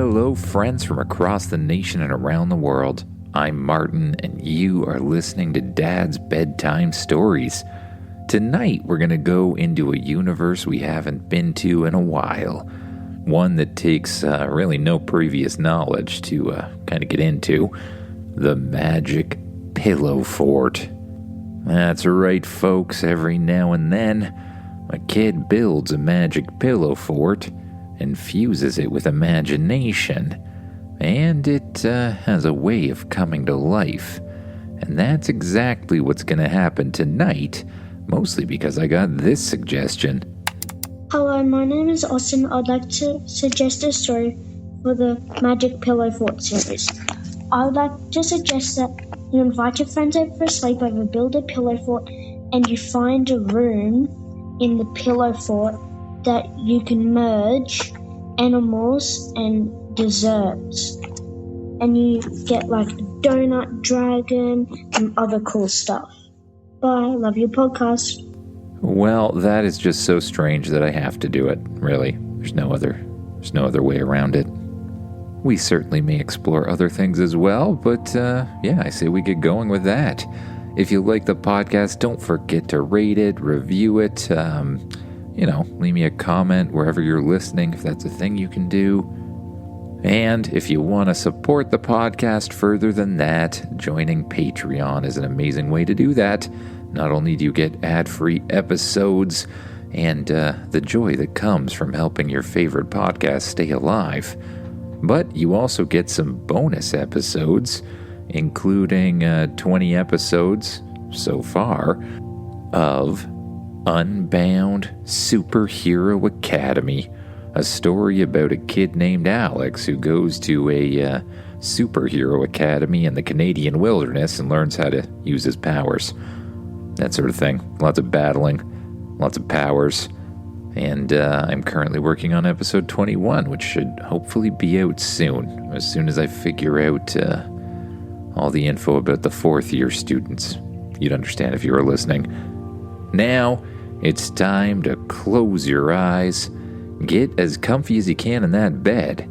Hello, friends from across the nation and around the world. I'm Martin, and you are listening to Dad's Bedtime Stories. Tonight, we're going to go into a universe we haven't been to in a while. One that takes really no previous knowledge to kind of get into. The Magic Pillow Fort. That's right, folks. Every now and then, a kid builds a magic pillow fort and fuses it with imagination, and it has a way of coming to life. And that's exactly what's going to happen tonight, mostly because I got this suggestion. Hello, my name is Austin. I'd like to suggest a story for the Magic Pillow Fort series. I would like to suggest that you invite your friends over for a sleepover, build a pillow fort, and you find a room in the pillow fort that you can merge animals and desserts. And you get like a donut dragon and other cool stuff. Bye, love your podcast. Well, that is just so strange that I have to do it, really. There's no other way around it. We certainly may explore other things as well, but yeah, I say we get going with that. If you like the podcast, don't forget to rate it, review it, leave me a comment wherever you're listening if that's a thing you can do. And if you want to support the podcast further than that, joining Patreon is an amazing way to do that. Not only do you get ad-free episodes and the joy that comes from helping your favorite podcast stay alive, but you also get some bonus episodes, including 20 episodes so far of Unbound Superhero Academy, a story about a kid named Alex who goes to a superhero academy in the Canadian wilderness and learns how to use his powers. That sort of thing. Lots of battling, lots of powers. And I'm currently working on episode 21, which should hopefully be out soon as I figure out all the info about the fourth-year students. You'd understand if you were listening. Now, it's time to close your eyes, get as comfy as you can in that bed,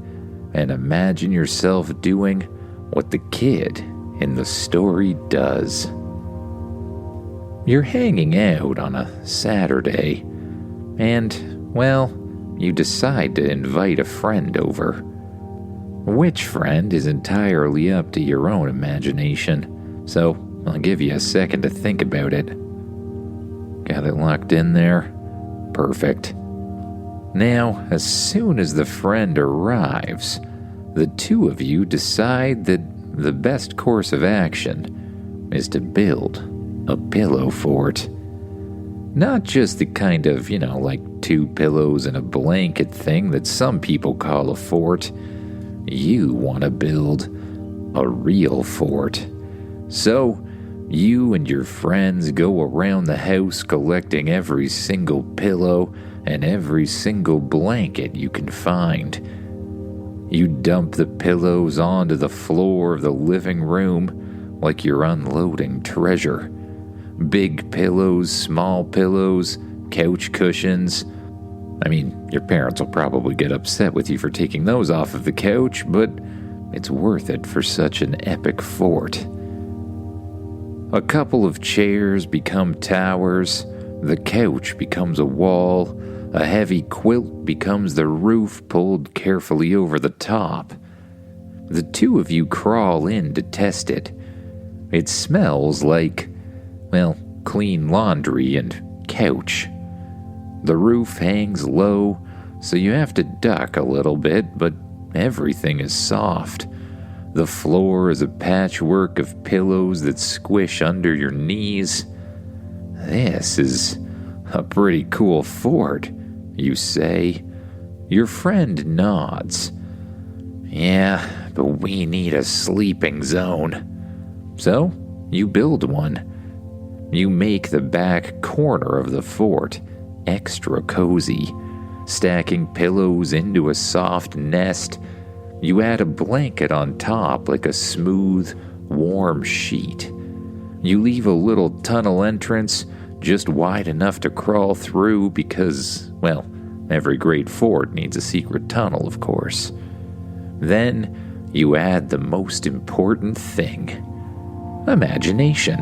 and imagine yourself doing what the kid in the story does. You're hanging out on a Saturday, and, well, you decide to invite a friend over. Which friend is entirely up to your own imagination, so I'll give you a second to think about it. Got it locked in there? Perfect. Now, as soon as the friend arrives, the two of you decide that the best course of action is to build a pillow fort. Not just the kind of, like 2 pillows and a blanket thing that some people call a fort. You want to build a real fort. So, you and your friends go around the house collecting every single pillow and every single blanket you can find. You dump the pillows onto the floor of the living room like you're unloading treasure. Big pillows, small pillows, couch cushions. I mean, your parents will probably get upset with you for taking those off of the couch, but it's worth it for such an epic fort. A couple of chairs become towers, the couch becomes a wall, a heavy quilt becomes the roof pulled carefully over the top. The two of you crawl in to test it. It smells like, clean laundry and couch. The roof hangs low, so you have to duck a little bit, but everything is soft. The floor is a patchwork of pillows that squish under your knees. This is a pretty cool fort, you say. Your friend nods. Yeah, but we need a sleeping zone. So, you build one. You make the back corner of the fort extra cozy, stacking pillows into a soft nest. You add a blanket on top like a smooth, warm sheet. You leave a little tunnel entrance just wide enough to crawl through because, every great fort needs a secret tunnel, of course. Then you add the most important thing: imagination.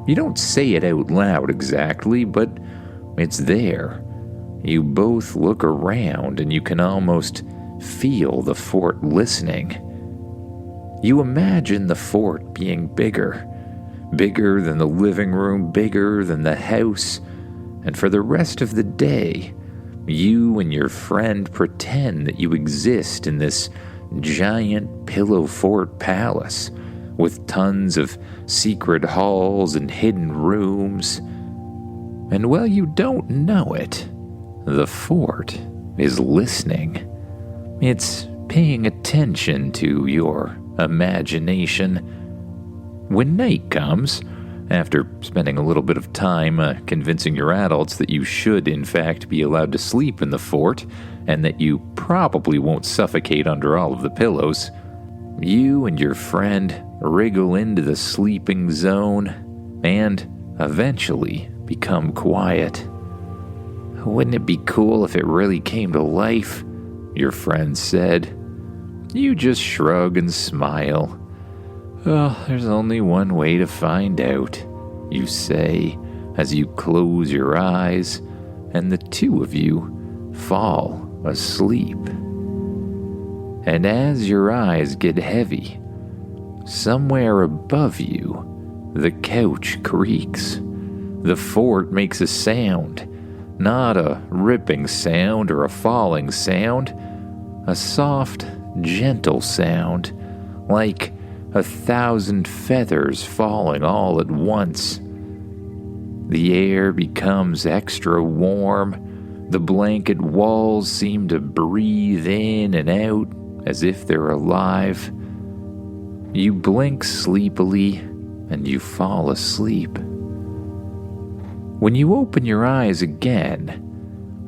You don't say it out loud exactly, but it's there. You both look around and you can almost feel the fort listening. You imagine the fort being bigger than the living room, bigger than the house, and for the rest of the day, you and your friend pretend that you exist in this giant pillow fort palace with tons of secret halls and hidden rooms. And while you don't know it, the fort is listening. It's paying attention to your imagination. When night comes, after spending a little bit of time convincing your adults that you should in fact be allowed to sleep in the fort and that you probably won't suffocate under all of the pillows, you and your friend wriggle into the sleeping zone and eventually become quiet. "Wouldn't it be cool if it really came to life?" your friend said. You just shrug and smile. "Well, there's only one way to find out," you say as you close your eyes and the two of you fall asleep. And as your eyes get heavy, somewhere above you, the couch creaks. The fort makes a sound, not a ripping sound or a falling sound, a soft, gentle sound, like 1,000 feathers falling all at once. The air becomes extra warm. The blanket walls seem to breathe in and out as if they're alive. You blink sleepily and you fall asleep. When you open your eyes again,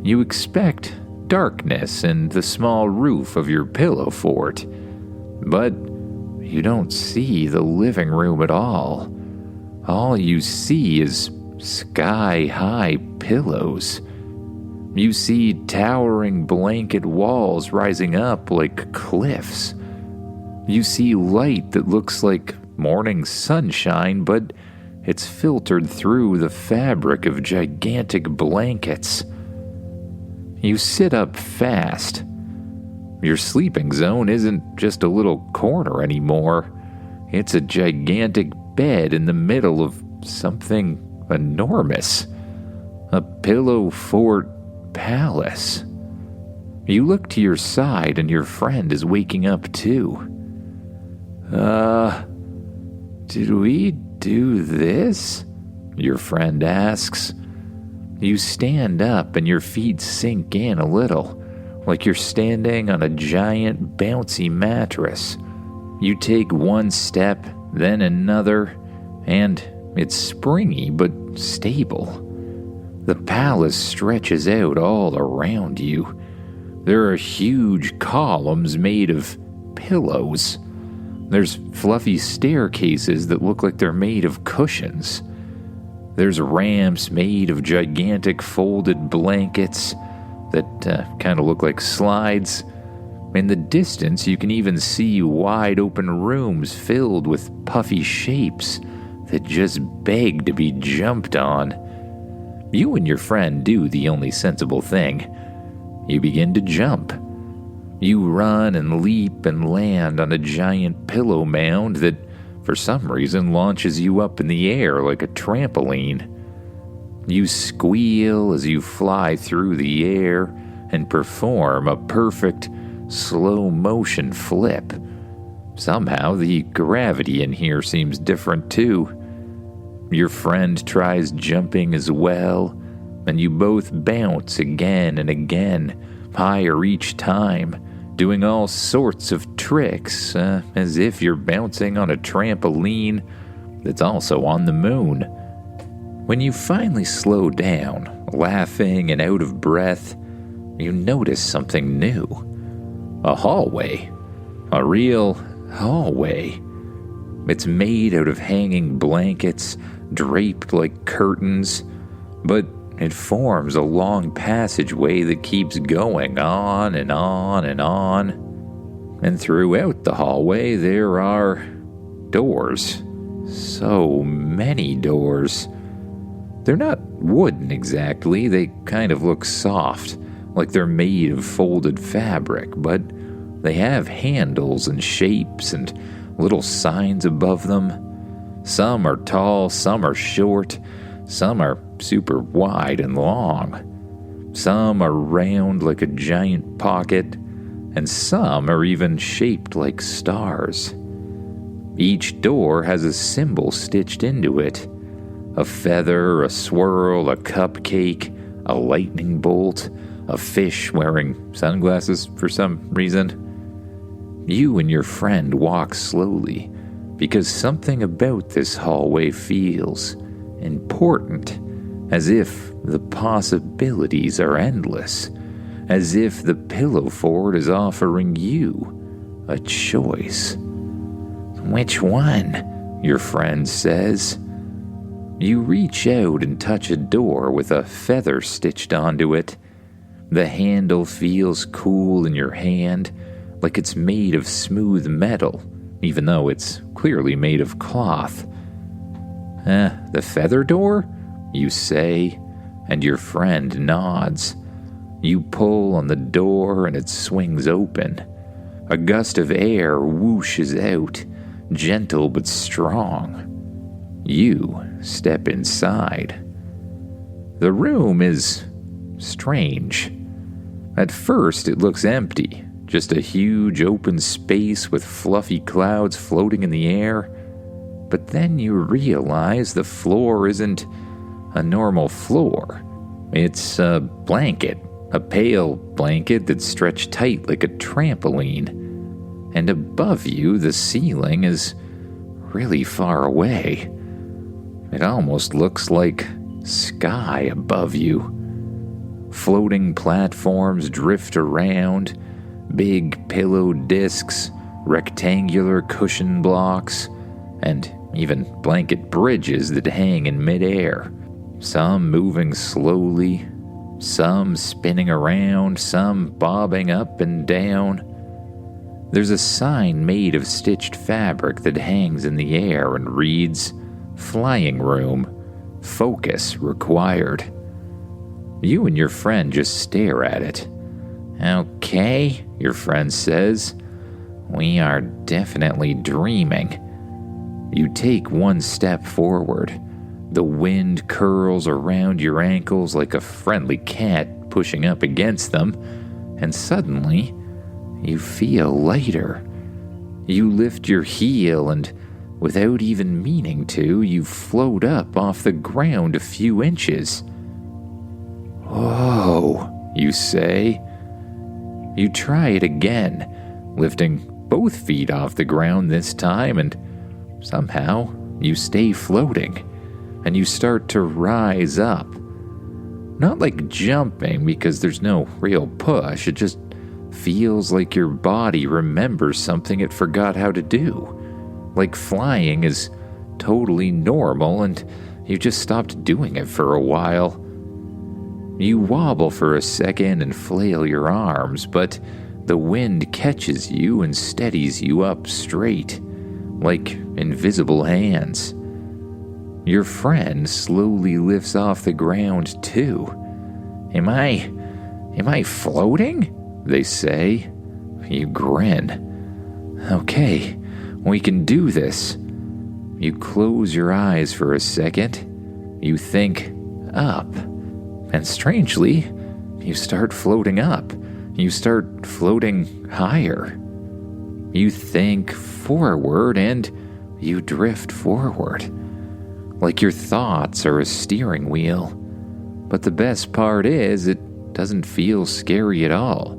you expect darkness and the small roof of your pillow fort, but you don't see the living room at all. All you see is sky-high pillows. You see towering blanket walls rising up like cliffs. You see light that looks like morning sunshine, but it's filtered through the fabric of gigantic blankets. You sit up fast. Your sleeping zone isn't just a little corner anymore. It's a gigantic bed in the middle of something enormous. A pillow fort palace. You look to your side and your friend is waking up too. Did we do this?" your friend asks. You stand up and your feet sink in a little, like you're standing on a giant bouncy mattress. You take one step, then another, and it's springy but stable. The palace stretches out all around you. There are huge columns made of pillows. There's fluffy staircases that look like they're made of cushions. There's ramps made of gigantic folded blankets that kind of look like slides. In the distance, you can even see wide open rooms filled with puffy shapes that just beg to be jumped on. You and your friend do the only sensible thing. You begin to jump. You run and leap and land on a giant pillow mound that, for some reason, launches you up in the air like a trampoline. You squeal as you fly through the air and perform a perfect slow-motion flip. Somehow, the gravity in here seems different too. Your friend tries jumping as well, and you both bounce again and again, higher each time, doing all sorts of tricks, as if you're bouncing on a trampoline that's also on the moon. When you finally slow down, laughing and out of breath, you notice something new. A hallway. A real hallway. It's made out of hanging blankets, draped like curtains, but it forms a long passageway that keeps going on and on and on. And throughout the hallway, there are doors. So many doors. They're not wooden exactly. They kind of look soft, like they're made of folded fabric, but they have handles and shapes and little signs above them. Some are tall, some are short, some are super wide and long. Some are round like a giant pocket, and some are even shaped like stars. Each door has a symbol stitched into it. A feather, a swirl, a cupcake, a lightning bolt, a fish wearing sunglasses for some reason. You and your friend walk slowly because something about this hallway feels important, as if the possibilities are endless, as if the pillow fort is offering you a choice. "Which one?" your friend says. You reach out and touch a door with a feather stitched onto it. The handle feels cool in your hand, like it's made of smooth metal, even though it's clearly made of cloth. The feather door? You say, and your friend nods. You pull on the door and it swings open. A gust of air whooshes out, gentle but strong. You step inside. The room is strange. At first, it looks empty, just a huge open space with fluffy clouds floating in the air. But then you realize the floor isn't a normal floor. It's a blanket, a pale blanket that's stretched tight like a trampoline. And above you, the ceiling is really far away. It almost looks like sky above you. Floating platforms drift around, big pillow discs, rectangular cushion blocks, and even blanket bridges that hang in midair. Some moving slowly, some spinning around, some bobbing up and down. There's a sign made of stitched fabric that hangs in the air and reads, "Flying room. Focus required." You and your friend just stare at it. "Okay," your friend says. "We are definitely dreaming." You take one step forward. The wind curls around your ankles like a friendly cat pushing up against them, and suddenly, you feel lighter. You lift your heel and, without even meaning to, you float up off the ground a few inches. "Whoa," you say. You try it again, lifting both feet off the ground this time, and somehow you stay floating, and you start to rise up. Not like jumping, because there's no real push, it just feels like your body remembers something it forgot how to do. Like flying is totally normal and you just stopped doing it for a while. You wobble for a second and flail your arms, but the wind catches you and steadies you up straight, like invisible hands. Your friend slowly lifts off the ground too. Am I floating?" they say. You grin. "Okay, we can do this." You close your eyes for a second. You think up. And strangely, you start floating up. You start floating higher. You think forward and you drift forward. Like your thoughts are a steering wheel. But the best part is it doesn't feel scary at all.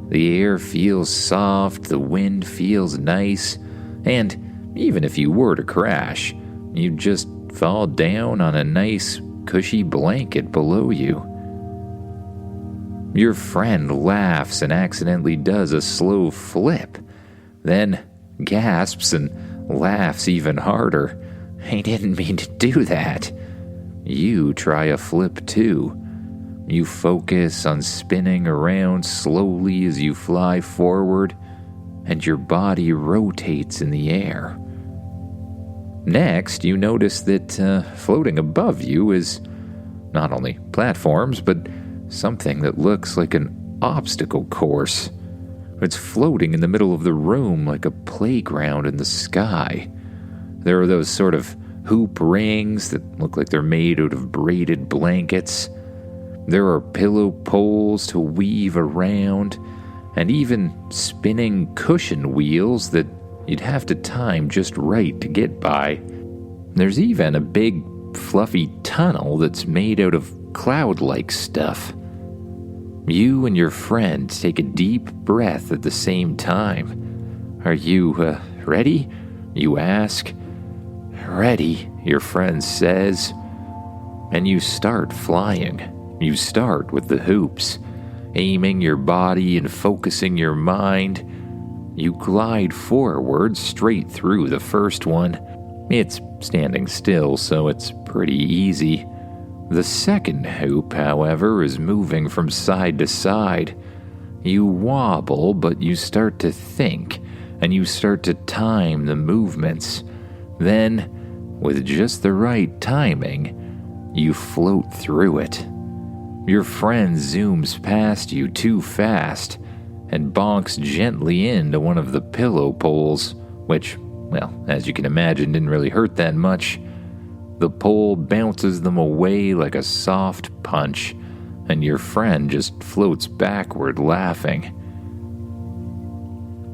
The air feels soft, the wind feels nice, and even if you were to crash, you'd just fall down on a nice, cushy blanket below you. Your friend laughs and accidentally does a slow flip, then gasps and laughs even harder. "I didn't mean to do that." You try a flip too. You focus on spinning around slowly as you fly forward, and your body rotates in the air. Next, you notice that floating above you is not only platforms, but something that looks like an obstacle course. It's floating in the middle of the room like a playground in the sky. There are those sort of hoop rings that look like they're made out of braided blankets. There are pillow poles to weave around, and even spinning cushion wheels that you'd have to time just right to get by. There's even a big, fluffy tunnel that's made out of cloud-like stuff. You and your friend take a deep breath at the same time. Are you, ready? You ask. Ready, your friend says. And you start flying. You start with the hoops, aiming your body and focusing your mind. You glide forward straight through the first one. It's standing still, so it's pretty easy. The second hoop, however, is moving from side to side. You wobble, but you start to think, and you start to time the movements. Then, with just the right timing, you float through it. Your friend zooms past you too fast and bonks gently into one of the pillow poles, which, well, as you can imagine, didn't really hurt that much. The pole bounces them away like a soft punch, and your friend just floats backward laughing.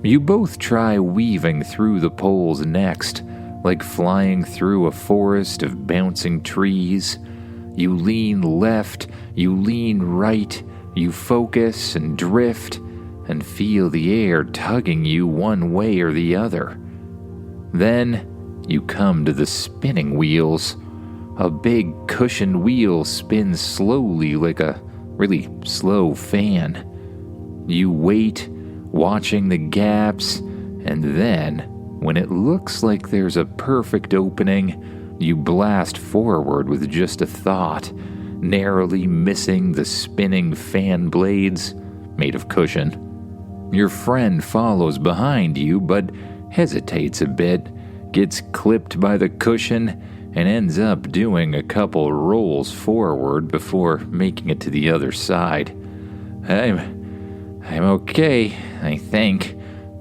You both try weaving through the poles next, like flying through a forest of bouncing trees. You lean left, you lean right, you focus and drift, and feel the air tugging you one way or the other. Then you come to the spinning wheels. A big cushioned wheel spins slowly like a really slow fan. You wait, watching the gaps, and then, when it looks like there's a perfect opening, you blast forward with just a thought, narrowly missing the spinning fan blades made of cushion. Your friend follows behind you, but hesitates a bit, gets clipped by the cushion, and ends up doing a couple rolls forward before making it to the other side. I'm okay, I think,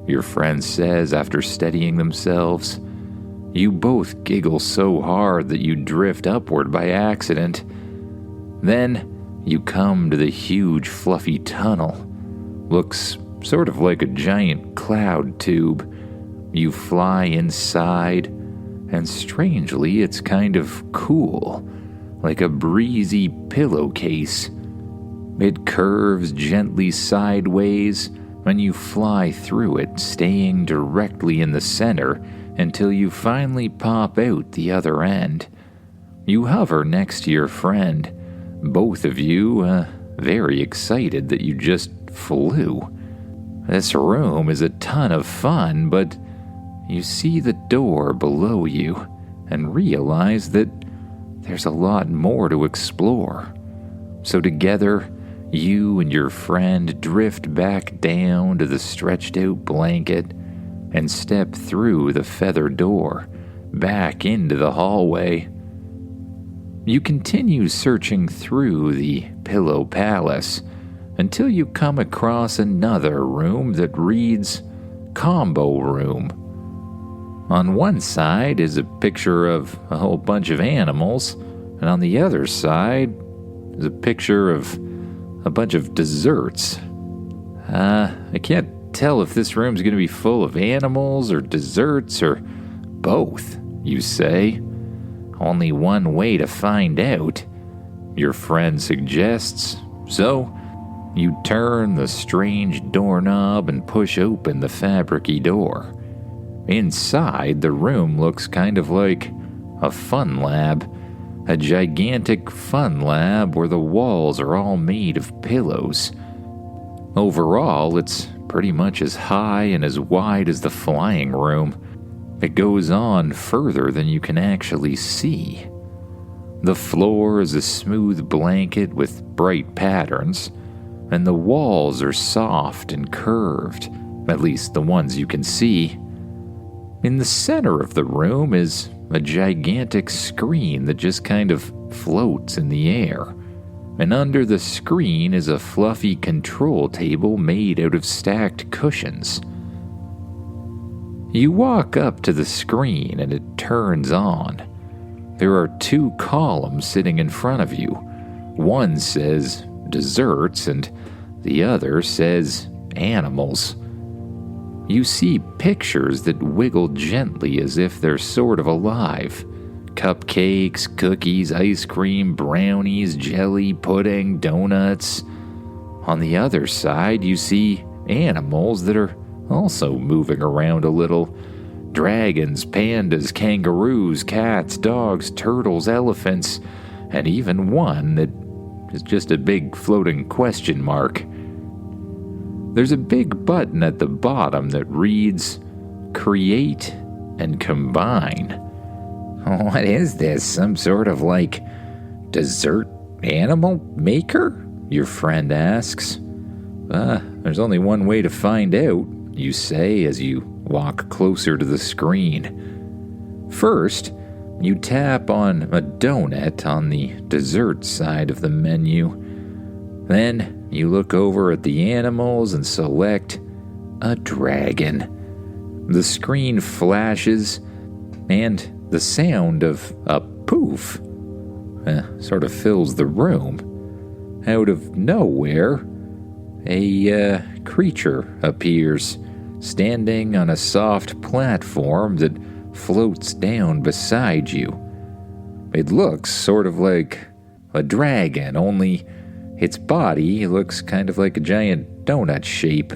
your friend says after steadying themselves. You both giggle so hard that you drift upward by accident. Then you come to the huge fluffy tunnel. Looks sort of like a giant cloud tube. You fly inside, and strangely, it's kind of cool, like a breezy pillowcase. It curves gently sideways, and you fly through it, staying directly in the center until you finally pop out the other end. You hover next to your friend, both of you very excited that you just flew. This room is a ton of fun, but you see the door below you and realize that there's a lot more to explore. So together, you and your friend drift back down to the stretched out blanket and step through the feather door back into the hallway. You continue searching through the pillow palace until you come across another room that reads Combo Room. On one side is a picture of a whole bunch of animals, and on the other side is a picture of a bunch of desserts. I can't tell if this room's going to be full of animals or desserts or both, you say. Only one way to find out, your friend suggests. So, you turn the strange doorknob and push open the fabric-y door. Inside, the room looks kind of like a fun lab. A gigantic fun lab where the walls are all made of pillows. Overall, it's pretty much as high and as wide as the flying room. It goes on further than you can actually see. The floor is a smooth blanket with bright patterns, and the walls are soft and curved, At least the ones you can see. In the center of the room is a gigantic screen that just kind of floats in the air. And under the screen is a fluffy control table made out of stacked cushions. You walk up to the screen and it turns on. There are 2 columns sitting in front of you. One says desserts and the other says animals. You see pictures that wiggle gently as if they're sort of alive. Cupcakes, cookies, ice cream, brownies, jelly, pudding, donuts. On the other side, you see animals that are also moving around a little. Dragons, pandas, kangaroos, cats, dogs, turtles, elephants, and even one that is just a big floating question mark. There's a big button at the bottom that reads, Create and Combine. What is this? Some sort of dessert animal maker? Your friend asks. There's only one way to find out, you say as you walk closer to the screen. First, you tap on a donut on the dessert side of the menu. Then, you look over at the animals and select a dragon. The screen flashes, and the sound of a poof sort of fills the room. Out of nowhere, a creature appears, standing on a soft platform that floats down beside you. It looks sort of like a dragon, only its body looks kind of like a giant donut shape,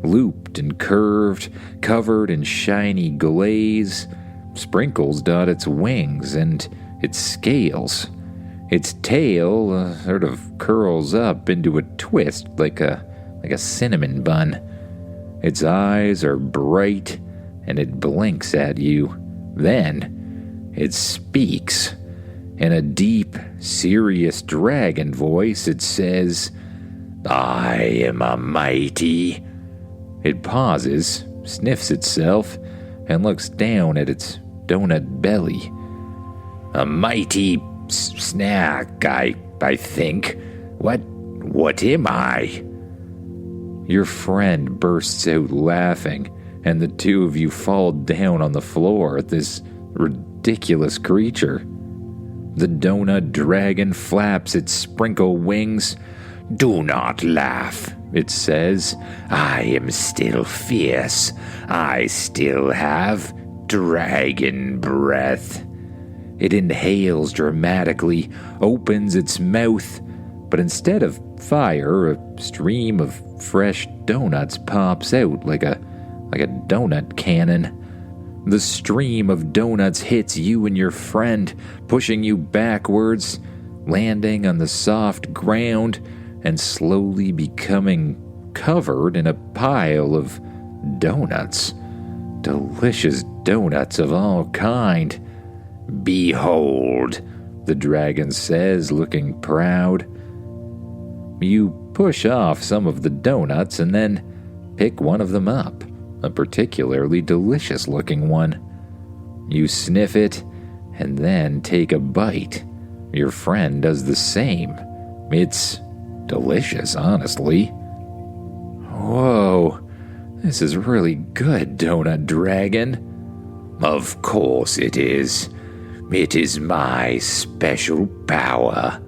looped and curved, covered in shiny glaze. Sprinkles dot its wings and its scales. Its tail sort of curls up into a twist like a cinnamon bun. Its eyes are bright and it blinks at you. Then it speaks. In a deep, serious dragon voice, it says, I am a mighty. It pauses, sniffs itself, and looks down at its donut belly. A mighty snack, I think. What am I? Your friend bursts out laughing, and the 2 of you fall down on the floor at this ridiculous creature. The donut dragon flaps its sprinkle wings. Do not laugh, it says. I am still fierce. I still have dragon breath. It inhales dramatically, opens its mouth, but instead of fire, a stream of fresh donuts pops out like a donut cannon. The stream of donuts hits you and your friend, pushing you backwards, landing on the soft ground, and slowly becoming covered in a pile of donuts. Delicious donuts of all kind. Behold, the dragon says, looking proud. You push off some of the donuts and then pick one of them up. A particularly delicious-looking one. You sniff it, and then take a bite. Your friend does the same. It's delicious, honestly. Whoa, this is really good, Donut Dragon. Of course it is. It is my special power.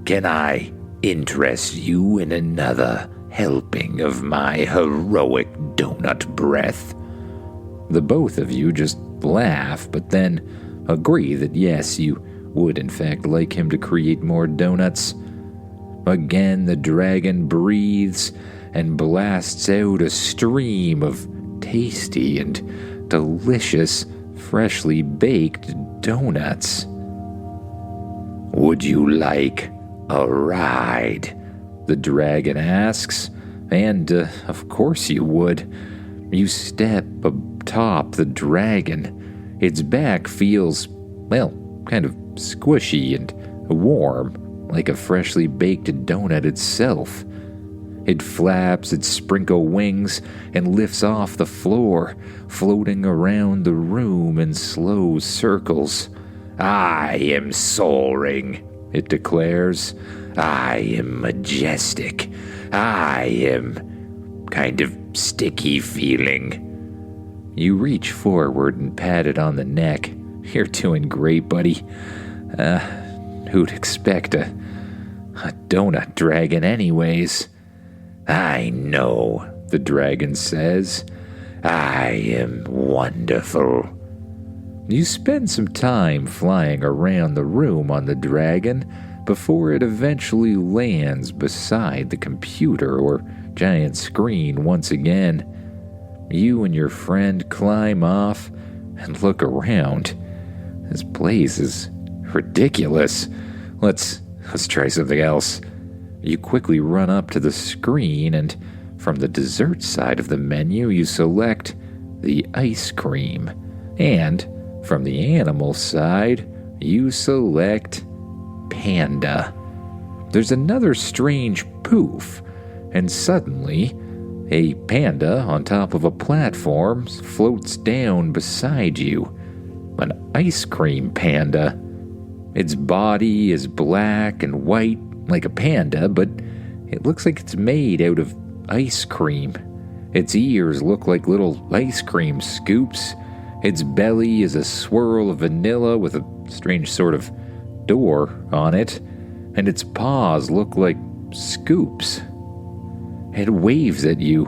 Can I interest you in another helping of my heroic donut breath? The both of you just laugh, but then agree that yes, you would in fact like him to create more donuts. Again, the dragon breathes and blasts out a stream of tasty and delicious, freshly baked donuts. Would you like a ride? The dragon asks, and of course you would. You step atop the dragon. Its back feels, kind of squishy and warm, like a freshly baked donut itself. It flaps its sprinkle wings and lifts off the floor, floating around the room in slow circles. I am soaring, it declares. I am majestic. I am kind of sticky feeling. You reach forward and pat it on the neck. You're doing great, buddy. Who'd expect a donut dragon anyways? I know, the dragon says. I am wonderful. You spend some time flying around the room on the dragon before it eventually lands beside the computer or giant screen once again. You and your friend climb off and look around. This place is ridiculous. Let's try something else. You quickly run up to the screen, and from the dessert side of the menu, you select the ice cream. And from the animal side, you select panda. There's another strange poof, and suddenly, a panda on top of a platform floats down beside you. An ice cream panda. Its body is black and white like a panda, but it looks like it's made out of ice cream. Its ears look like little ice cream scoops. Its belly is a swirl of vanilla with a strange sort of door on it, and its paws look like scoops. It waves at you.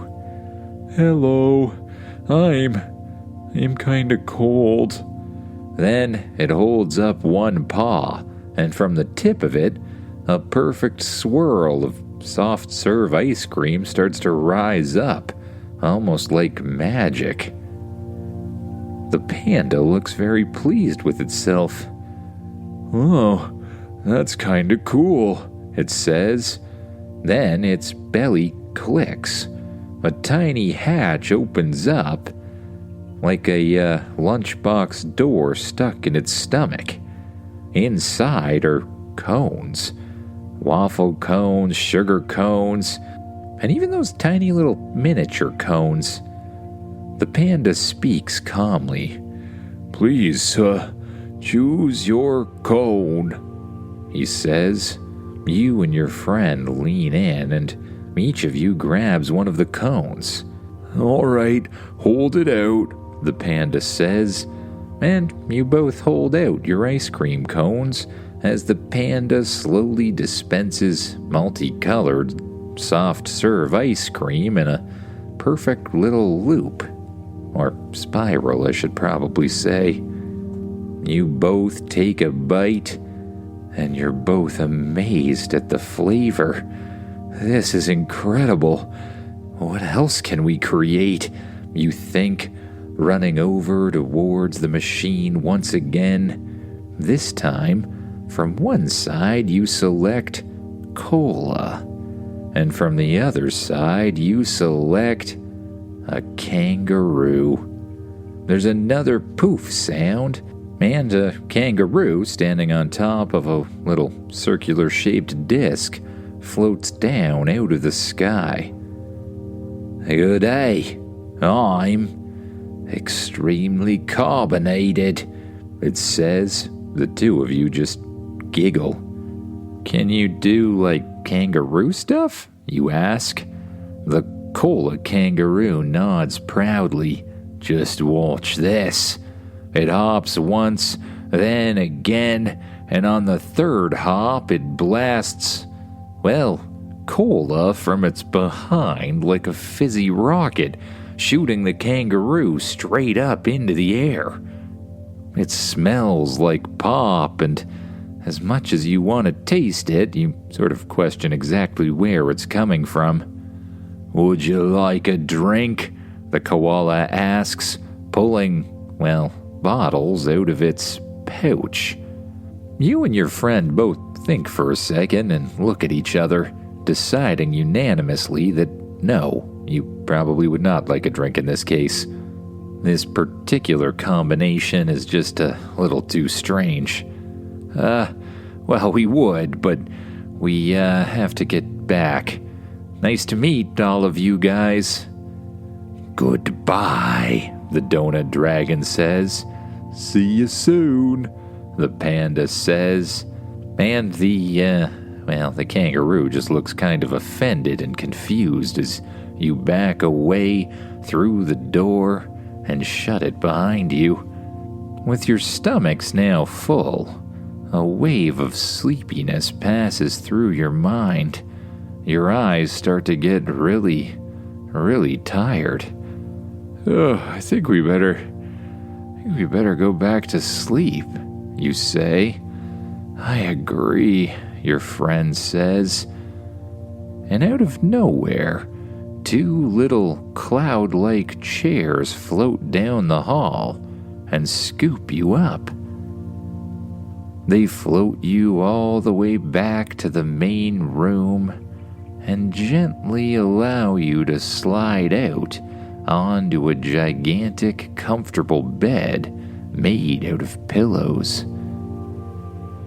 Hello, I'm kinda cold. Then it holds up one paw, and from the tip of it, a perfect swirl of soft serve ice cream starts to rise up, almost like magic. The panda looks very pleased with itself. Oh, that's kinda cool, it says. Then its belly clicks. A tiny hatch opens up, like a lunchbox door stuck in its stomach. Inside are cones. Waffle cones, sugar cones, and even those tiny little miniature cones. The panda speaks calmly. Please, choose your cone, he says. You and your friend lean in, and each of you grabs one of the cones. All right, hold it out, the panda says, and you both hold out your ice cream cones as the panda slowly dispenses multicolored, soft-serve ice cream in a perfect little loop, or spiral, I should probably say. You both take a bite, and you're both amazed at the flavor. This is incredible. What else can we create? You think, running over towards the machine once again. This time, from one side you select cola, and from the other side you select a kangaroo. There's another poof sound, and a kangaroo standing on top of a little circular-shaped disc floats down out of the sky. Good day. I'm extremely carbonated, it says. The two of you just giggle. Can you do, like, kangaroo stuff? You ask. The cola kangaroo nods proudly. Just watch this. It hops once, then again, and on the third hop it blasts, well, cola from its behind like a fizzy rocket, shooting the kangaroo straight up into the air. It smells like pop, and as much as you want to taste it, you sort of question exactly where it's coming from. Would you like a drink? The koala asks, pulling, well, bottles out of its pouch. You and your friend both think for a second and look at each other, deciding unanimously that no, you probably would not like a drink in this case. This particular combination is just a little too strange. Well, we would, but we have to get back. Nice to meet all of you guys. Goodbye, the donut dragon says. See you soon, the panda says. And the kangaroo just looks kind of offended and confused as you back away through the door and shut it behind you. With your stomachs now full, a wave of sleepiness passes through your mind. Your eyes start to get really, really tired. Oh, I think we better go back to sleep, you say. I agree, your friend says. And out of nowhere, two little cloud-like chairs float down the hall and scoop you up. They float you all the way back to the main room and gently allow you to slide out onto a gigantic, comfortable bed made out of pillows.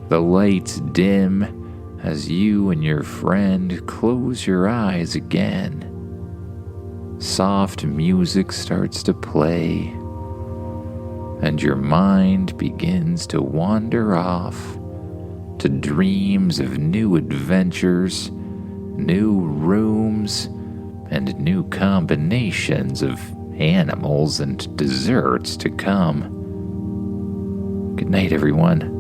The lights dim as you and your friend close your eyes again. Soft music starts to play, and your mind begins to wander off to dreams of new adventures, new rooms, and new combinations of animals and desserts to come. Good night, everyone.